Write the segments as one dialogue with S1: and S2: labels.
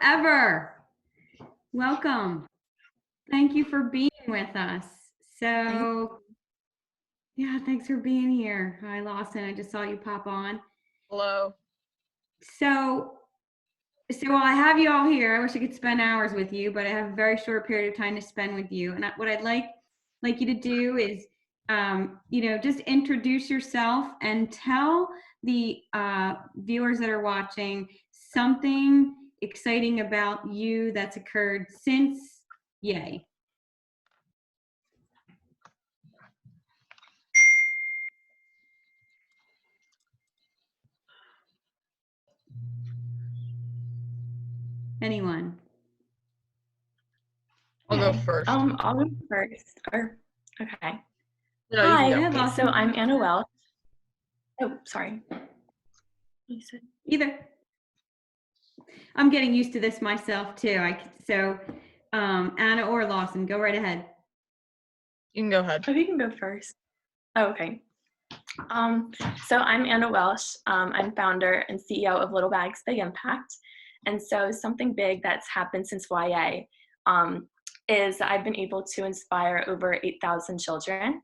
S1: forever. Welcome. Thank you for being with us. So, yeah, thanks for being here. Hi, Lawson. I just saw you pop on.
S2: Hello.
S1: So while I have you all here, I wish I could spend hours with you, but I have a very short period of time to spend with you. And what I'd like you to do is, just introduce yourself and tell the viewers that are watching something exciting about you that's occurred since YEA. Anyone?
S2: I'll go first.
S3: I'll go first. Okay.
S2: No,
S3: Hi. So I'm Anna Welch. Oh, sorry. You said
S1: either. I'm getting used to this myself too. Anna or Lawson, go right ahead.
S2: You can go ahead.
S3: Oh, you can go first. Oh, okay. So I'm Anna Welsh. I'm founder and CEO of Little Bags Big Impact. And so something big that's happened since YEA is that I've been able to inspire over 8,000 children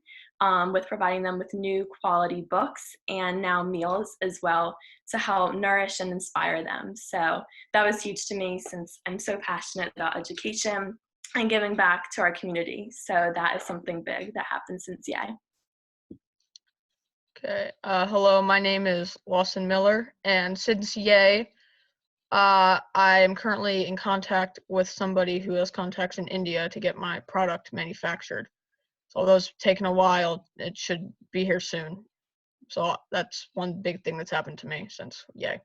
S3: with providing them with new quality books and now meals as well to help nourish and inspire them. So that was huge to me since I'm so passionate about education and giving back to our community. So that is something big that happened since YEA.
S2: Okay. Hello, my name is Lawson Miller, and since YEA, I am currently in contact with somebody who has contacts in India to get my product manufactured. So although it's taken a while, it should be here soon. So that's one big thing that's happened to me since YEA.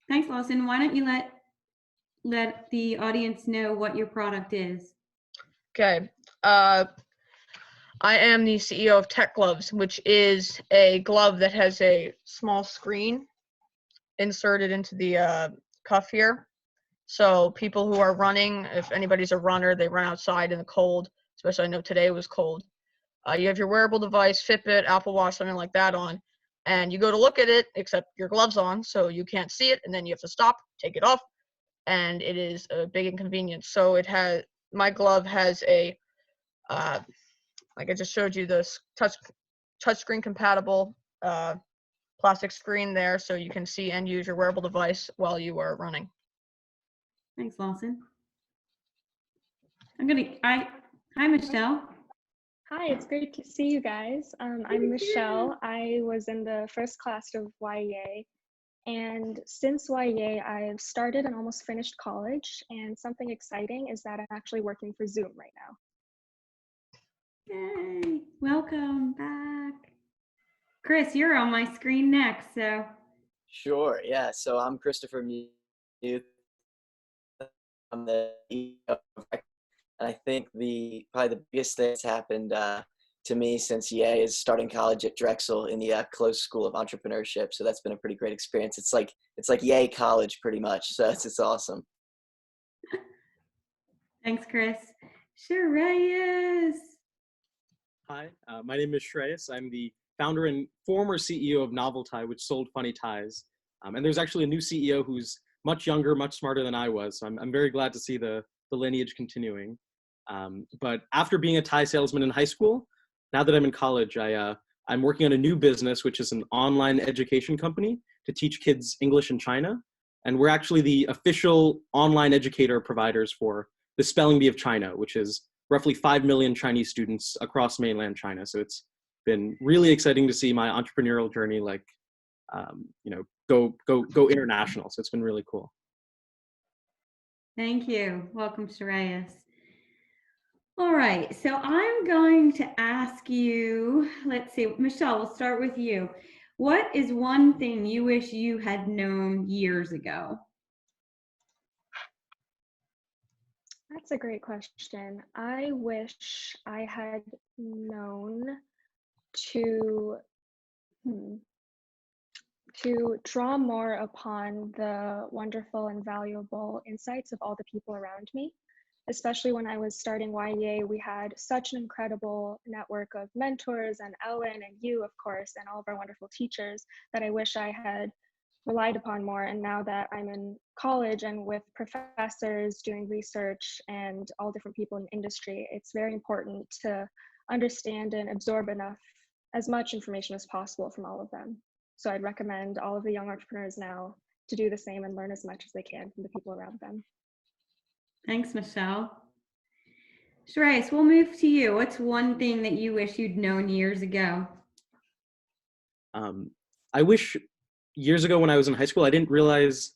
S1: Thanks, Lawson. Why don't you let the audience know what your product is?
S2: Okay. I am the CEO of Tech Gloves, which is a glove that has a small screen inserted into the cuff here. So people who are running, if anybody's a runner, they run outside in the cold, especially I know today was cold. You have your wearable device, Fitbit, Apple Watch, something like that on, and you go to look at it, except your gloves on, so you can't see it, and then you have to stop, take it off, and it is a big inconvenience. So my glove has a like I just showed you, this touchscreen compatible plastic screen there, so you can see and use your wearable device while you are running.
S1: Thanks, Lawson. Hi, Michelle.
S4: Hi, it's great to see you guys. I'm Michelle. I was in the first class of YEA, and since YEA, I've started and almost finished college, and something exciting is that I'm actually working for Zoom right now.
S1: Yay, welcome back. Chris, you're on my screen next, so.
S5: Sure, yeah, so I'm Christopher Muth. I'm the CEO, and I think probably the biggest thing that's happened to me since YEA is starting college at Drexel in the Close School of Entrepreneurship. So that's been a pretty great experience. It's like YEA college pretty much. So it's awesome.
S1: Thanks, Chris. Shreyas.
S6: Hi, my name is Shreyas. I'm the founder and former CEO of Novel Tie, which sold Funny Ties. And there's actually a new CEO who's much younger, much smarter than I was. So I'm very glad to see the lineage continuing. But after being a tie salesman in high school, now that I'm in college, I'm working on a new business, which is an online education company to teach kids English in China. And we're actually the official online educator providers for the Spelling Bee of China, which is roughly 5 million Chinese students across mainland China. So it's been really exciting to see my entrepreneurial journey, go international. So it's been really cool.
S1: Thank you. Welcome, Shreyas. All right, so I'm going to ask you, let's see, Michelle, we'll start with you. What is one thing you wish you had known years ago?
S4: That's a great question. I wish I had known to draw more upon the wonderful and valuable insights of all the people around me. Especially when I was starting YEA, we had such an incredible network of mentors and Ellen and you, of course, and all of our wonderful teachers that I wish I had relied upon more. And now that I'm in college and with professors doing research and all different people in industry, it's very important to understand and absorb as much information as possible from all of them. So I'd recommend all of the young entrepreneurs now to do the same and learn as much as they can from the people around them.
S1: Thanks, Michelle. Shreyas, we'll move to you. What's one thing that you wish you'd known years ago?
S6: I wish years ago when I was in high school, I didn't realize,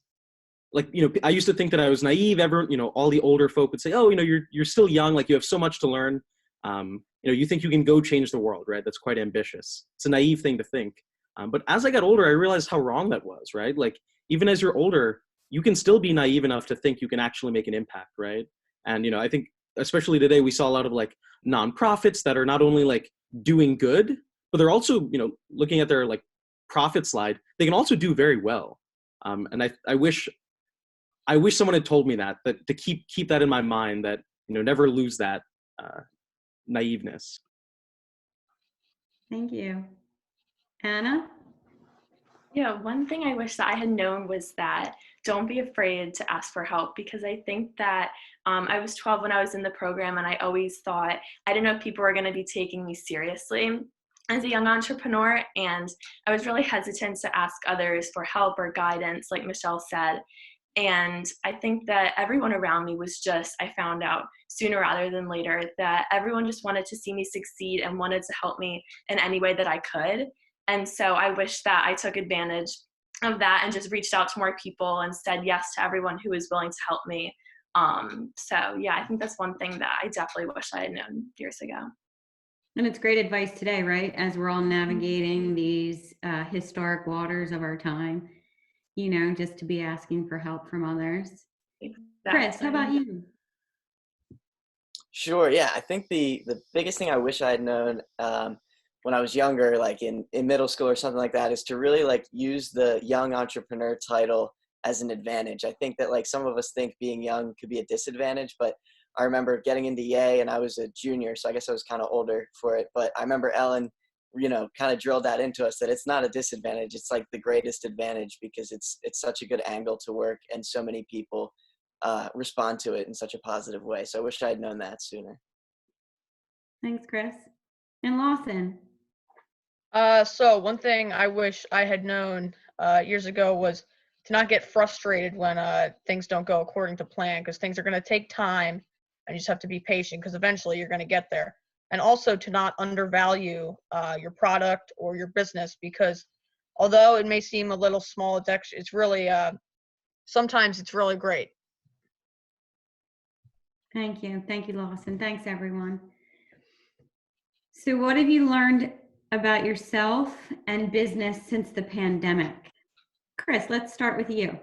S6: like, I used to think that I was naive. Everyone, all the older folk would say, oh, you're still young, like you have so much to learn. You think you can go change the world, right? That's quite ambitious. It's a naive thing to think. But as I got older, I realized how wrong that was, right? Like, even as you're older, you can still be naive enough to think you can actually make an impact, right? And, I think, especially today, we saw a lot of like nonprofits that are not only like doing good, but they're also, looking at their like profit slide, they can also do very well. And I wish someone had told me that to keep that in my mind, that, never lose that naiveness.
S1: Thank you. Anna?
S3: Yeah, one thing I wish that I had known was that don't be afraid to ask for help, because I think that I was 12 when I was in the program, and I always thought, I didn't know if people were going to be taking me seriously as a young entrepreneur, and I was really hesitant to ask others for help or guidance, like Michelle said. And I think that everyone around me was just, I found out sooner rather than later, that everyone just wanted to see me succeed and wanted to help me in any way that I could. And so I wish that I took advantage of that and just reached out to more people and said yes to everyone who was willing to help me. So yeah, I think that's one thing that I definitely wish I had known years ago.
S1: And it's great advice today, right? As we're all navigating these historic waters of our time, just to be asking for help from others.
S3: Exactly.
S1: Chris, how about you?
S5: Sure. Yeah. I think the biggest thing I wish I had known when I was younger, like in middle school or something like that, is to really like use the young entrepreneur title as an advantage. I think that like some of us think being young could be a disadvantage, but I remember getting into YEA and I was a junior, so I guess I was kind of older for it. But I remember Ellen, kind of drilled that into us, that it's not a disadvantage. It's like the greatest advantage, because it's such a good angle to work, and so many people respond to it in such a positive way. So I wish I had known that sooner.
S1: Thanks, Chris. And Lawson?
S2: So one thing I wish I had known years ago was to not get frustrated when things don't go according to plan, because things are going to take time, and you just have to be patient, because eventually you're going to get there. And also to not undervalue your product or your business, because although it may seem a little small, it's really, sometimes it's really great.
S1: Thank you. Thank you, Lawson. Thanks, everyone. So what have you learned about yourself and business since the pandemic? Chris, let's start with you.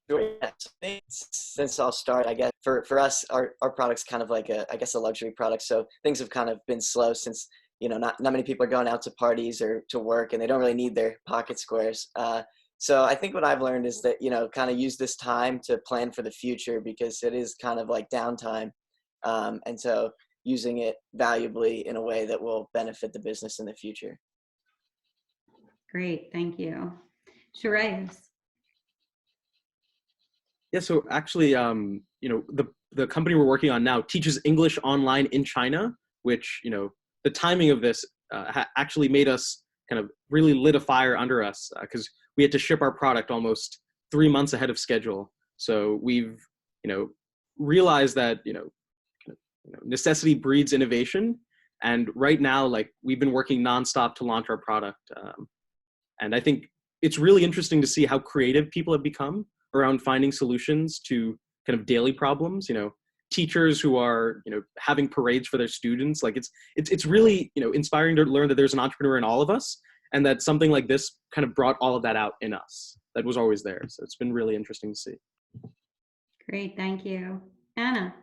S5: Sure. Yeah. So since I'll start, I guess for us, our product's kind of like a luxury product. So things have kind of been slow since, not many people are going out to parties or to work, and they don't really need their pocket squares. So I think what I've learned is that, kind of use this time to plan for the future, because it is kind of like downtime. And so using it valuably in a way that will benefit the business in the future.
S1: Great. Thank you. Shreyas?
S6: Yeah, so actually, the company we're working on now teaches English online in China, which, the timing of this actually made us kind of really lit a fire under us, because we had to ship our product almost 3 months ahead of schedule. So we've, realized that, necessity breeds innovation. And right now, like, we've been working nonstop to launch our product. And I think it's really interesting to see how creative people have become around finding solutions to kind of daily problems. Teachers who are, having parades for their students. Like, it's really, inspiring to learn that there's an entrepreneur in all of us, and that something like this kind of brought all of that out in us that was always there. So it's been really interesting to see.
S1: Great. Thank you. Anna?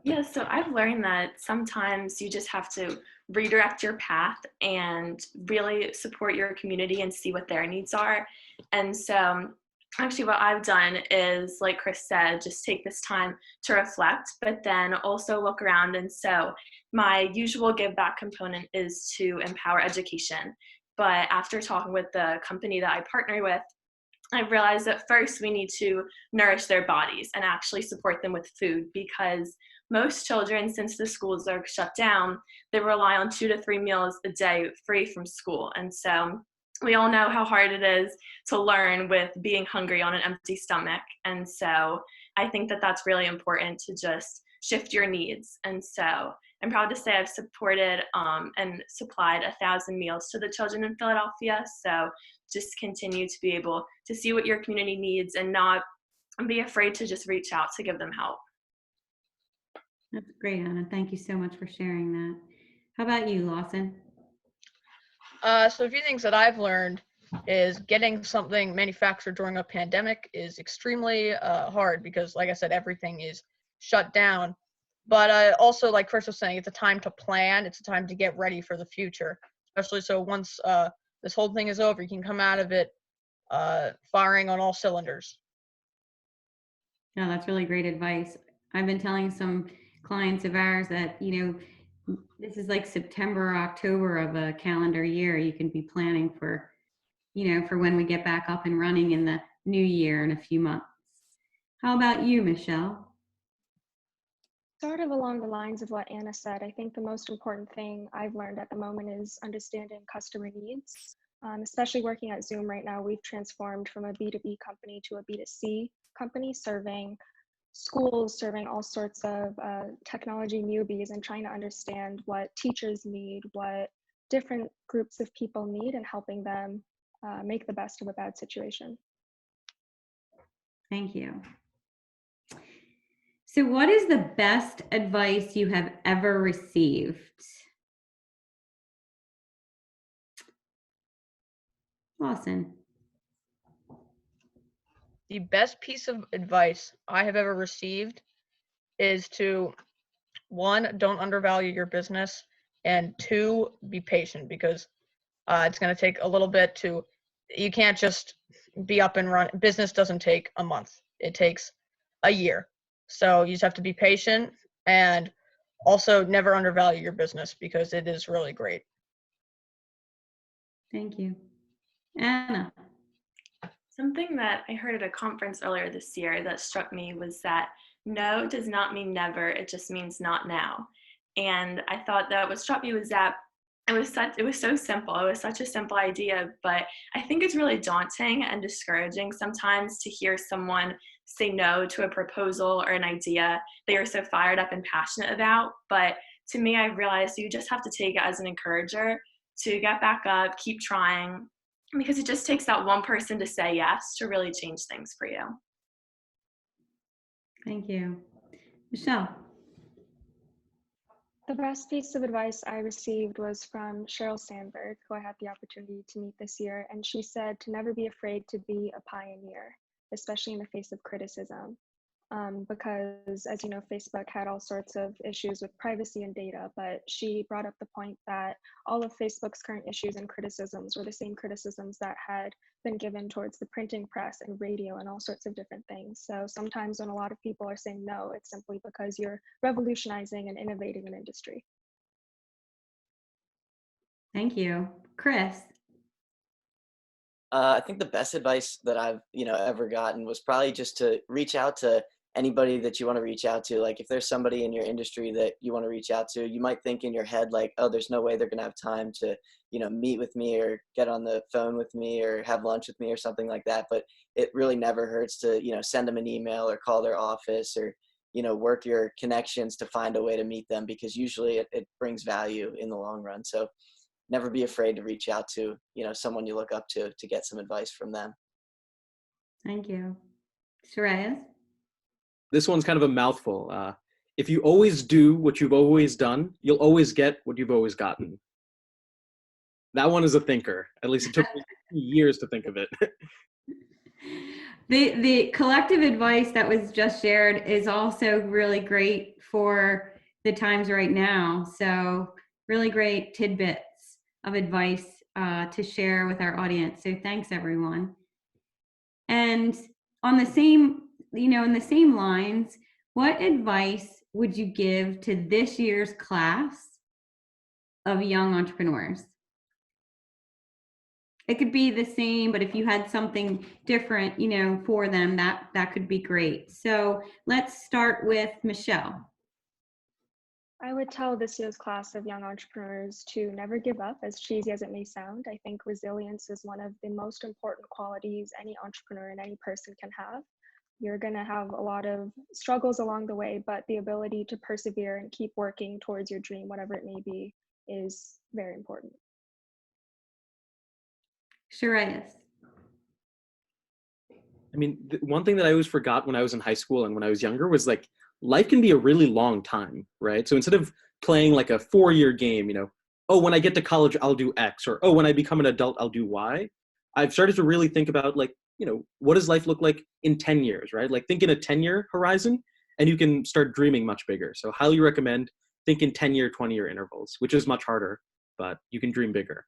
S3: Yeah, so I've learned that sometimes you just have to redirect your path and really support your community and see what their needs are. And so actually what I've done is, like Chris said, just take this time to reflect, but then also look around. And so my usual give back component is to empower education. But after talking with the company that I partner with, I realized that first we need to nourish their bodies and actually support them with food, because most children, since the schools are shut down, they rely on 2 to 3 meals a day free from school. And so we all know how hard it is to learn with being hungry on an empty stomach. And so I think that that's really important to just shift your needs. And so I'm proud to say I've supported and supplied 1,000 meals to the children in Philadelphia. So just continue to be able to see what your community needs and not be afraid to just reach out to give them help.
S1: That's great, Anna. Thank you so much for sharing that. How about you, Lawson?
S2: So a few things that I've learned is getting something manufactured during a pandemic is extremely hard because, like I said, everything is shut down. But also, like Chris was saying, it's a time to plan. It's a time to get ready for the future, especially so once this whole thing is over, you can come out of it firing on all cylinders.
S1: No, that's really great advice. I've been telling some clients of ours that, this is like September or October of a calendar year. You can be planning for, for when we get back up and running in the new year in a few months. How about you, Michelle?
S4: Sort of along the lines of what Anna said, I think the most important thing I've learned at the moment is understanding customer needs. Especially working at Zoom right now, we've transformed from a B2B company to a B2C company, serving schools, serving all sorts of technology newbies, and trying to understand what teachers need, what different groups of people need, and helping them make the best of a bad situation.
S1: Thank you. So what is the best advice you have ever received? Lawson.
S2: The best piece of advice I have ever received is to, 1, don't undervalue your business, and 2, be patient, because it's going to take a little bit to, you can't just be up and run. Business doesn't take a month. It takes a year. So you just have to be patient, and also never undervalue your business because it is really great.
S1: Thank you. Anna.
S3: Something that I heard at a conference earlier this year that struck me was that no does not mean never, it just means not now. And I thought that what struck me was that it was so simple. It was such a simple idea, but I think it's really daunting and discouraging sometimes to hear someone say no to a proposal or an idea they are so fired up and passionate about. But to me, I realized you just have to take it as an encourager to get back up, keep trying, because it just takes that one person to say yes to really change things for you.
S1: Thank you. Michelle.
S4: The best piece of advice I received was from Sheryl Sandberg, who I had the opportunity to meet this year, and she said to never be afraid to be a pioneer, especially in the face of criticism. Because, as you know, Facebook had all sorts of issues with privacy and data, but she brought up the point that all of Facebook's current issues and criticisms were the same criticisms that had been given towards the printing press and radio and all sorts of different things. So sometimes when a lot of people are saying no, it's simply because you're revolutionizing and innovating an industry.
S1: Thank you. Chris.
S5: I think the best advice that I've ever gotten was probably just to reach out to anybody that you want to reach out to. Like if there's somebody in your industry that you want to reach out to, you might think in your head like, oh, there's no way they're gonna have time to meet with me or get on the phone with me or have lunch with me or something like that. But it really never hurts to send them an email or call their office or work your connections to find a way to meet them, because usually it brings value in the long run. So never be afraid to reach out to someone you look up to get some advice from them.
S1: Thank you. Shreyas.
S6: This one's kind of a mouthful. If you always do what you've always done, you'll always get what you've always gotten. That one is a thinker. At least it took me years to think of it.
S1: The collective advice that was just shared is also really great for the times right now. So really great tidbits of advice to share with our audience. So thanks, everyone. And on the same, in the same lines, what advice would you give to this year's class of young entrepreneurs? It could be the same, but if you had something different, for them, that could be great. So let's start with Michelle.
S4: I would tell this year's class of young entrepreneurs to never give up, as cheesy as it may sound. I think resilience is one of the most important qualities any entrepreneur and any person can have. You're going to have a lot of struggles along the way, but the ability to persevere and keep working towards your dream, whatever it may be, is very important.
S1: Shreyas.
S6: I mean, one thing that I always forgot when I was in high school and when I was younger was like, life can be a really long time, right? So instead of playing like a 4-year game, oh, when I get to college, I'll do X, or, oh, when I become an adult, I'll do Y. I've started to really think about like, what does life look like in 10 years, right? Like think in a 10-year horizon and you can start dreaming much bigger. So highly recommend think in 10-year, 20-year intervals, which is much harder, but you can dream bigger.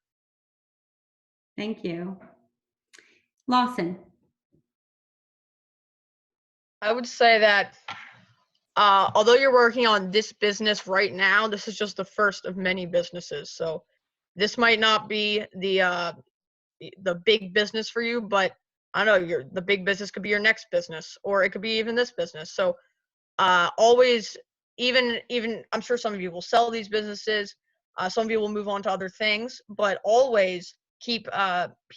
S1: Thank you. Lawson.
S2: I would say that although you're working on this business right now, this is just the first of many businesses. So this might not be the big business for you, but I don't know, the big business could be your next business, or it could be even this business. So always, even I'm sure some of you will sell these businesses. Some of you will move on to other things, but always keep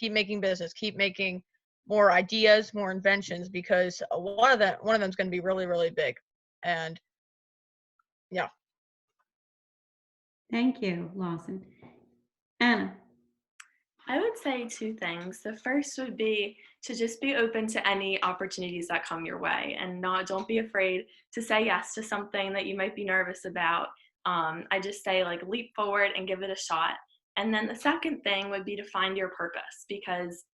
S2: making business, keep making more ideas, more inventions, because one of them is going to be really, really big. And yeah.
S1: Thank you, Lawson. Anna.
S3: I would say 2 things. The first would be to just be open to any opportunities that come your way, and don't be afraid to say yes to something that you might be nervous about. I just say like leap forward and give it a shot. And then the second thing would be to find your purpose, because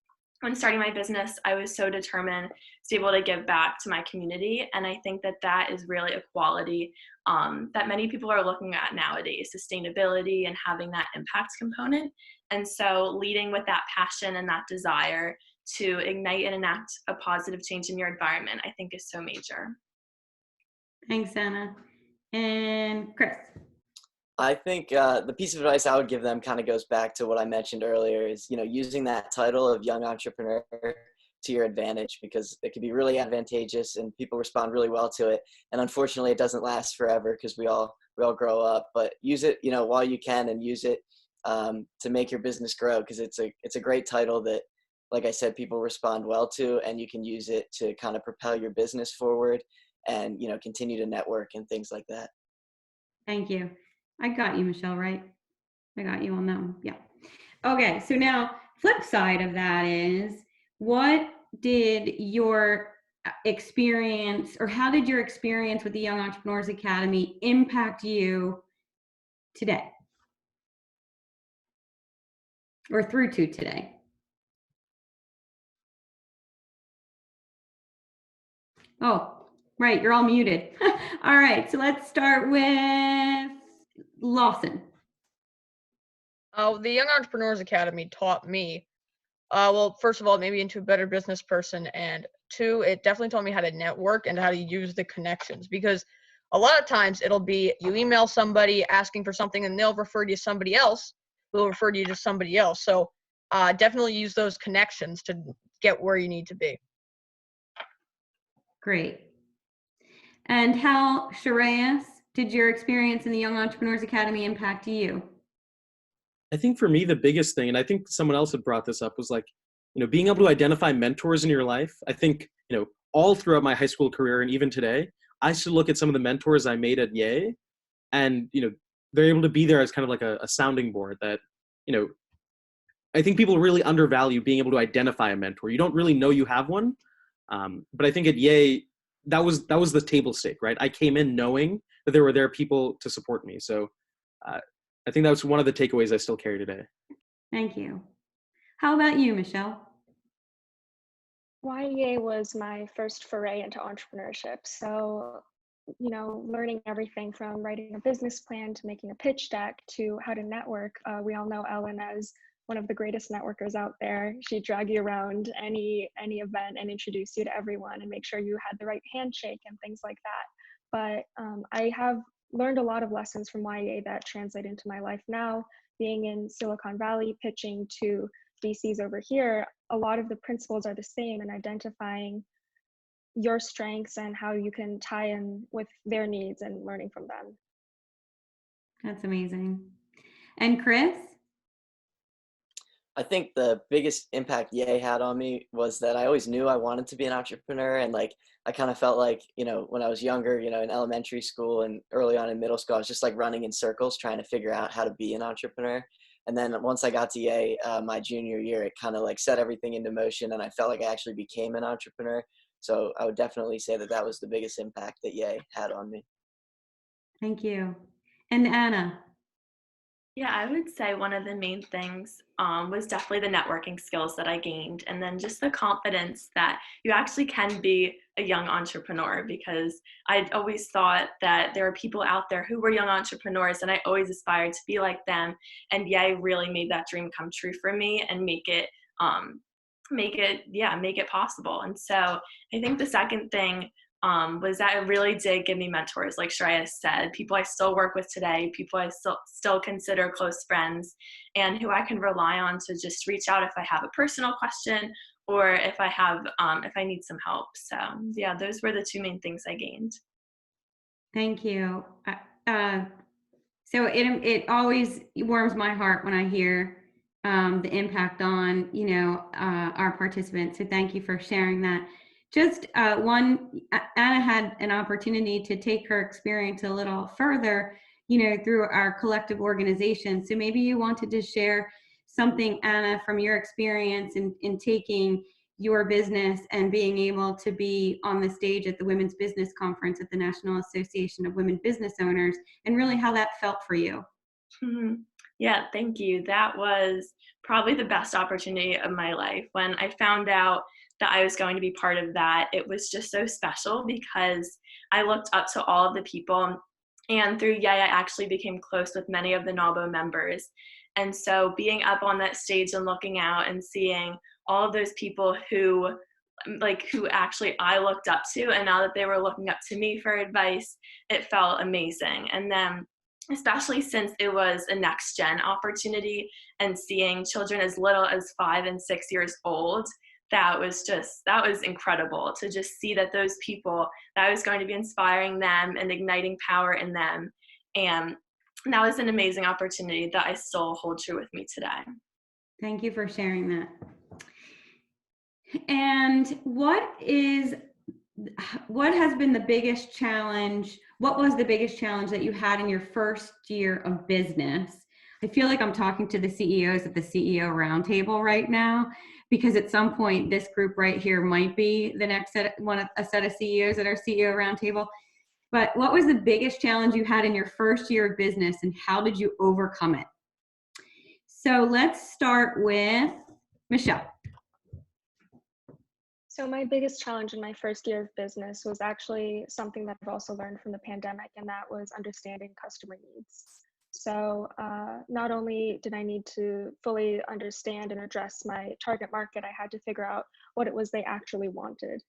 S3: when starting my business, I was so determined to be able to give back to my community. And I think that is really a quality that many people are looking at nowadays, sustainability and having that impact component. And so leading with that passion and that desire to ignite and enact a positive change in your environment, I think is so major.
S1: Thanks, Anna. And Chris.
S5: I think the piece of advice I would give them kind of goes back to what I mentioned earlier is, using that title of young entrepreneur to your advantage, because it can be really advantageous and people respond really well to it. And unfortunately, it doesn't last forever because we all grow up, but use it, while you can, and use it to make your business grow, because it's a great title that, like I said, people respond well to, and you can use it to kind of propel your business forward and, continue to network and things like that.
S1: Thank you. I got you, Michelle, right? I got you on that one. Yeah. Okay. So now flip side of that is, what did your experience, or how did your experience with the Young Entrepreneurs Academy impact you today? Or through to today? Oh, right. You're all muted. All right. So let's start with Lawson.
S2: The Young Entrepreneurs Academy taught me, well, first of all, maybe into a better business person, and 2, it definitely taught me how to network and how to use the connections, because a lot of times it'll be you email somebody asking for something and they'll refer you to somebody else who will refer you to somebody else. So definitely use those connections to get where you need to be.
S1: Great. And how, Shreyas, did your experience in the Young Entrepreneurs Academy impact you?
S6: I think for me, the biggest thing, and I think someone else had brought this up, was like, being able to identify mentors in your life. I think, all throughout my high school career and even today, I used to look at some of the mentors I made at YEA, and, they're able to be there as kind of like a sounding board that, I think people really undervalue being able to identify a mentor. You don't really know you have one. But I think at YEA, that was the table stake, right? I came in knowing that there were people to support me. So I think that was one of the takeaways I still carry today.
S1: Thank you. How about you, Michelle?
S4: YEA was my first foray into entrepreneurship. So, learning everything from writing a business plan to making a pitch deck to how to network. We all know Ellen as one of the greatest networkers out there. She'd drag you around any event and introduce you to everyone and make sure you had the right handshake and things like that. But I have learned a lot of lessons from YEA that translate into my life now. Being in Silicon Valley, pitching to VCs over here, a lot of the principles are the same, and identifying your strengths and how you can tie in with their needs and learning from them.
S1: That's amazing. And Chris?
S5: I think the biggest impact YEA had on me was that I always knew I wanted to be an entrepreneur. And like, I kind of felt like, when I was younger, in elementary school and early on in middle school, I was just like running in circles trying to figure out how to be an entrepreneur. And then once I got to YEA, my junior year, it kind of like set everything into motion, and I felt like I actually became an entrepreneur. So I would definitely say that that was the biggest impact that YEA had on me.
S1: Thank you. And Anna?
S3: Yeah, I would say one of the main things was definitely the networking skills that I gained, and then just the confidence that you actually can be a young entrepreneur, because I'd always thought that there are people out there who were young entrepreneurs, and I always aspired to be like them. And YEA really made that dream come true for me and make it possible. And so I think the second thing was that it really did give me mentors, like Shreya said, people I still work with today, people I still consider close friends, and who I can rely on to just reach out if I have a personal question or if I need some help. So yeah, those were the two main things I gained.
S1: Thank you. So it always warms my heart when I hear the impact on our participants. So thank you for sharing that. Just Anna had an opportunity to take her experience a little further, through our collective organization. So maybe you wanted to share something, Anna, from your experience in taking your business and being able to be on the stage at the Women's Business Conference at the National Association of Women Business Owners, and really how that felt for you.
S3: Mm-hmm. Yeah, thank you. That was probably the best opportunity of my life. When I found out that I was going to be part of that, it was just so special because I looked up to all of the people, and through YEA, I actually became close with many of the NAWBO members. And so being up on that stage and looking out and seeing all of those people who actually I looked up to, and now that they were looking up to me for advice, it felt amazing. And then especially since it was a next gen opportunity and seeing children as little as 5 and 6 years old, that was incredible to just see that those people, that I was going to be inspiring them and igniting power in them. And that was an amazing opportunity that I still hold true with me today.
S1: Thank you for sharing that. And what has been the biggest challenge? What was the biggest challenge that you had in your first year of business? I feel like I'm talking to the CEOs at the CEO roundtable right now, because at some point this group right here might be the next set of CEOs at our CEO roundtable. But what was the biggest challenge you had in your first year of business, and how did you overcome it? So let's start with Michelle.
S4: So my biggest challenge in my first year of business was actually something that I've also learned from the pandemic, and that was understanding customer needs. So not only did I need to fully understand and address my target market, I had to figure out what it was they actually wanted.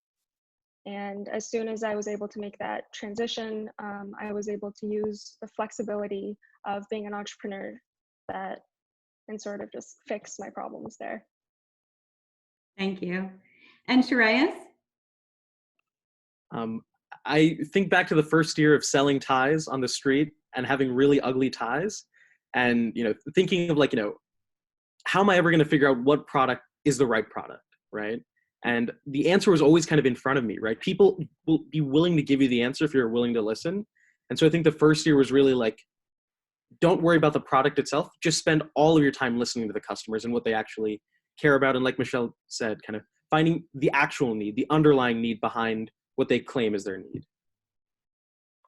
S4: And as soon as I was able to make that transition, I was able to use the flexibility of being an entrepreneur and sort of just fix my problems there.
S1: Thank you. And Shreyas?
S6: I think back to the first year of selling ties on the street and having really ugly ties, and thinking of how am I ever going to figure out what product is the right product, right? And the answer was always kind of in front of me, right? People will be willing to give you the answer if you're willing to listen. And so I think the first year was really don't worry about the product itself. Just spend all of your time listening to the customers and what they actually care about. And like Michelle said, kind of finding the actual need, the underlying need behind what they claim is their need.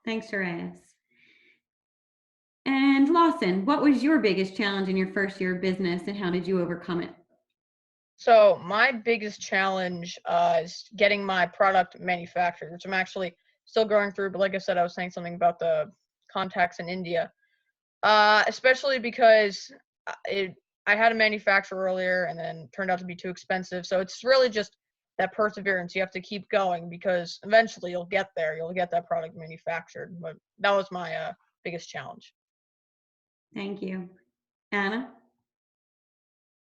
S1: Thanks, Shreyas. And Lawson, what was your biggest challenge in your first year of business, and how did you overcome it?
S2: So my biggest challenge is getting my product manufactured, which I'm actually still going through. But like I said, I was saying something about the contacts in India, especially because I had a manufacturer earlier and then turned out to be too expensive. So it's really just that perseverance. You have to keep going because eventually you'll get there. You'll get that product manufactured. But that was my biggest challenge.
S1: Thank you. Anna?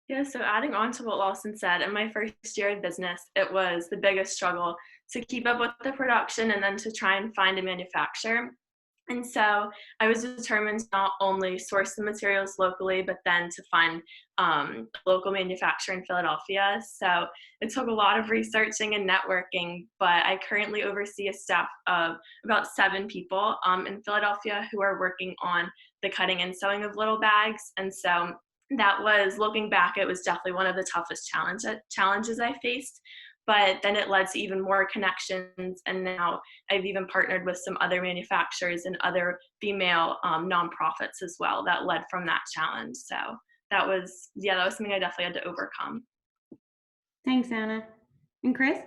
S3: Yeah, so adding on to what Lawson said, in my first year of business, it was the biggest struggle to keep up with the production and then to try and find a manufacturer. And so I was determined to not only source the materials locally, but then to find a local manufacturer in Philadelphia. So it took a lot of researching and networking, but I currently oversee a staff of about 7 people in Philadelphia who are working on the cutting and sewing of little bags. And so that was, looking back, it was definitely one of the toughest challenges I faced. But then it led to even more connections, and now I've even partnered with some other manufacturers and other female nonprofits as well that led from that challenge. So that was something I definitely had to overcome.
S1: Thanks, Anna. And Chris?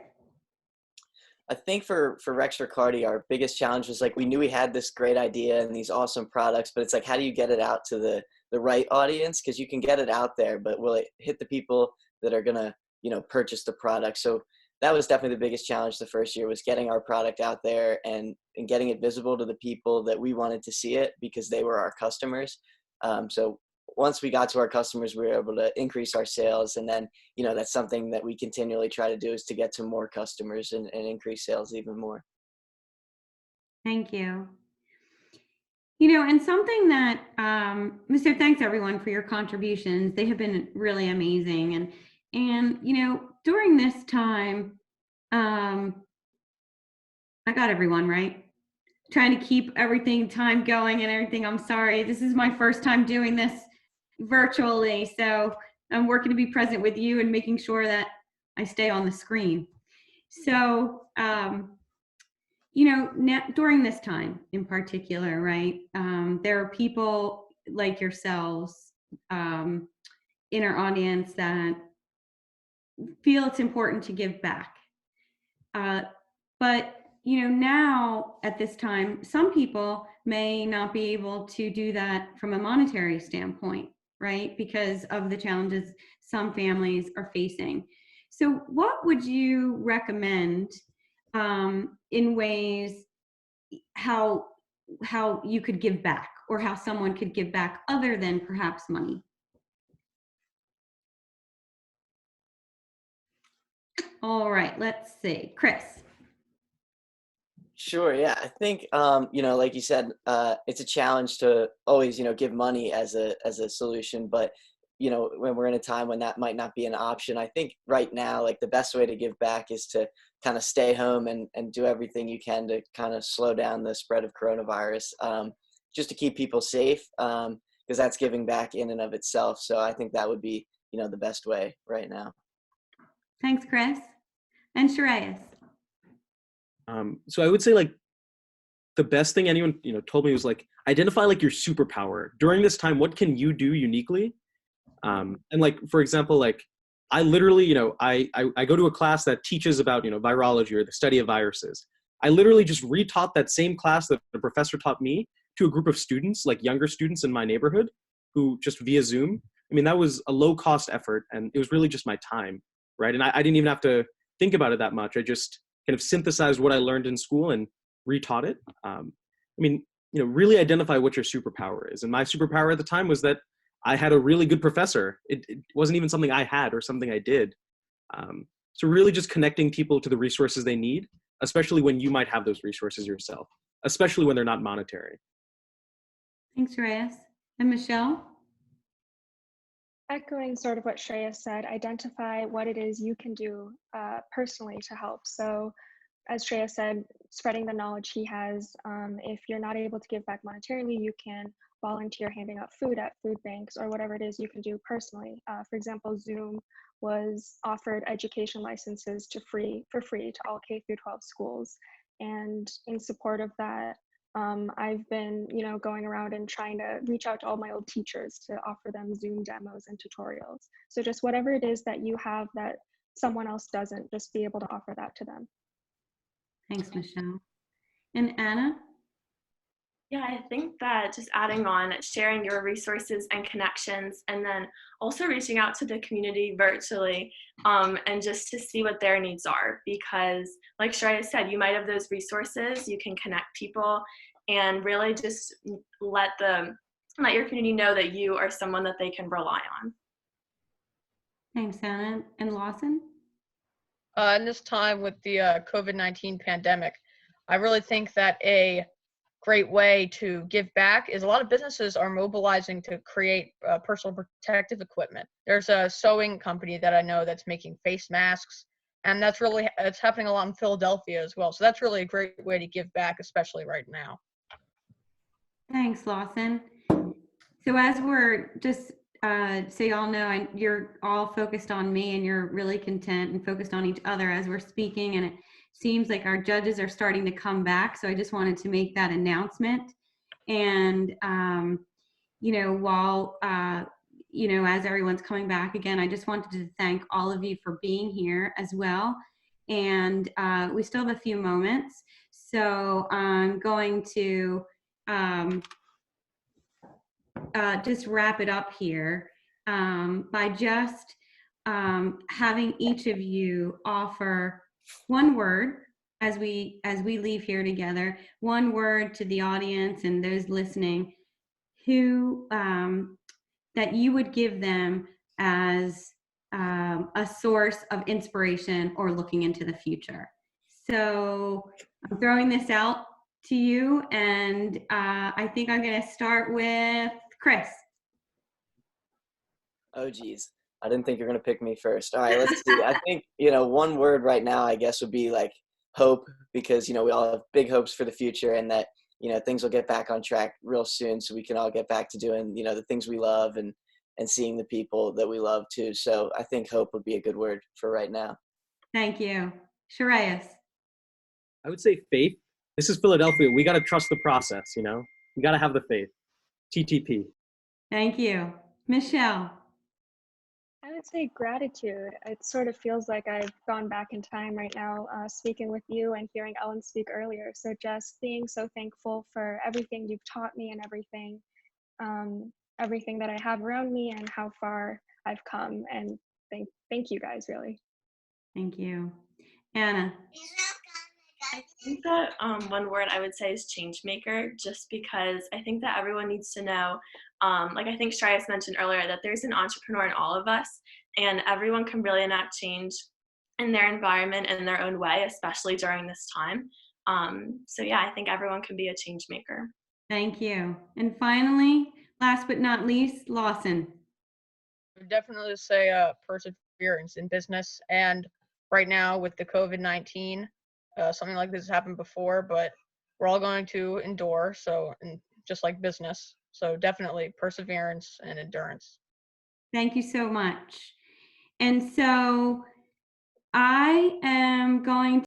S5: I think for Rex Riccardi, our biggest challenge was like, we knew we had this great idea and these awesome products, but it's like, how do you get it out to the right audience? Because you can get it out there, but will it hit the people that are gonna, purchase the product? So that was definitely the biggest challenge the first year, was getting our product out there and getting it visible to the people that we wanted to see it, because they were our customers. So once we got to our customers, we were able to increase our sales. And then, that's something that we continually try to do, is to get to more customers and increase sales even more.
S1: Thank you. And something that, so thanks everyone for your contributions. They have been really amazing. And during this time, I got everyone right. Trying to keep everything, time going and everything. I'm sorry. This is my first time doing this virtually. So I'm working to be present with you and making sure that I stay on the screen. So, during this time in particular, right, there are people like yourselves in our audience that feel it's important to give back. But, now at this time, some people may not be able to do that from a monetary standpoint, right, because of the challenges some families are facing. So what would you recommend in ways how you could give back, or how someone could give back other than perhaps money? All right, let's see. Chris.
S5: Sure. Yeah. I think, like you said, it's a challenge to always, give money as a solution. But, when we're in a time when that might not be an option, I think right now, like, the best way to give back is to kind of stay home and do everything you can to kind of slow down the spread of coronavirus, just to keep people safe, because that's giving back in and of itself. So I think that would be, the best way right now.
S1: Thanks, Chris. And Shreyas.
S6: So I would say, like, the best thing anyone, told me was, like, identify, like, your superpower during this time. What can you do uniquely? And, like, for example, like, I literally, I go to a class that teaches about, virology or the study of viruses. I literally just retaught that same class that the professor taught me to a group of students, like younger students in my neighborhood, who just via Zoom. I mean, that was a low cost effort, and it was really just my time, right? And I didn't even have to think about it that much. I just kind of synthesized what I learned in school and retaught it. I mean, really identify what your superpower is. And my superpower at the time was that I had a really good professor. It wasn't even something I had or something I did. So really just connecting people to the resources they need, especially when you might have those resources yourself, especially when they're not monetary.
S1: Thanks, Shreyas. And Michelle?
S4: Echoing sort of what Shreya said, identify what it is you can do personally to help. So as Shreya said, spreading the knowledge he has. If you're not able to give back monetarily, you can volunteer handing out food at food banks or whatever it is you can do personally. For example, Zoom was offered education licenses for free to all K through 12 schools. And in support of that, I've been, going around and trying to reach out to all my old teachers to offer them Zoom demos and tutorials. So just whatever it is that you have that someone else doesn't, just be able to offer that to them.
S1: Thanks, Michelle. And Anna?
S3: Yeah, I think that just adding on, sharing your resources and connections, and then also reaching out to the community virtually, and just to see what their needs are. Because, like Shreya said, you might have those resources, you can connect people, and really just let your community know that you are someone that they can rely on.
S1: Thanks, Anna. And Lawson?
S2: In this time with the COVID-19 pandemic, I really think that a great way to give back is a lot of businesses are mobilizing to create personal protective equipment. There's a sewing company that I know that's making face masks, and it's happening a lot in Philadelphia as well. So that's really a great way to give back, especially right now.
S1: Thanks, Lawson. So as we're just, so y'all know, you're all focused on me and you're really content and focused on each other as we're speaking, and it seems like our judges are starting to come back. So I just wanted to make that announcement. And, you know, while, you know, as everyone's coming back again, I just wanted to thank all of you for being here as well. And we still have a few moments. So I'm going to, just wrap it up here by just having each of you offer one word as we leave here together, one word to the audience and those listening who that you would give them as a source of inspiration or looking into the future. So I'm throwing this out to you, and I think I'm going to start with Chris.
S5: Oh, geez. I didn't think you were going to pick me first. All right, let's see. I think, you know, one word right now, I guess, would be like hope, because, you know, we all have big hopes for the future and that, you know, things will get back on track real soon so we can all get back to doing, you know, the things we love and seeing the people that we love too. So I think hope would be a good word for right now.
S1: Thank you. Shreyas.
S6: I would say faith. This is Philadelphia. We got to trust the process, you know? We got to have the faith. TTP.
S1: Thank you. Michelle.
S4: I would say gratitude. It sort of feels like I've gone back in time right now, speaking with you and hearing Ellen speak earlier. So just being so thankful for everything you've taught me and everything that I have around me and how far I've come. And thank you guys, really.
S1: Thank you. Anna.
S3: I think that one word I would say is change maker, just because I think that everyone needs to know, like I think Shreyas mentioned earlier, that there's an entrepreneur in all of us, and everyone can really enact change in their environment in their own way, especially during this time. So yeah, I think everyone can be a change maker.
S1: Thank you. And finally, last but not least, Lawson.
S2: I would definitely say perseverance in business, and right now with the COVID-19, something like this has happened before, but we're all going to endure. So, and just like business, so definitely perseverance and endurance.
S1: Thank you so much. And so I am going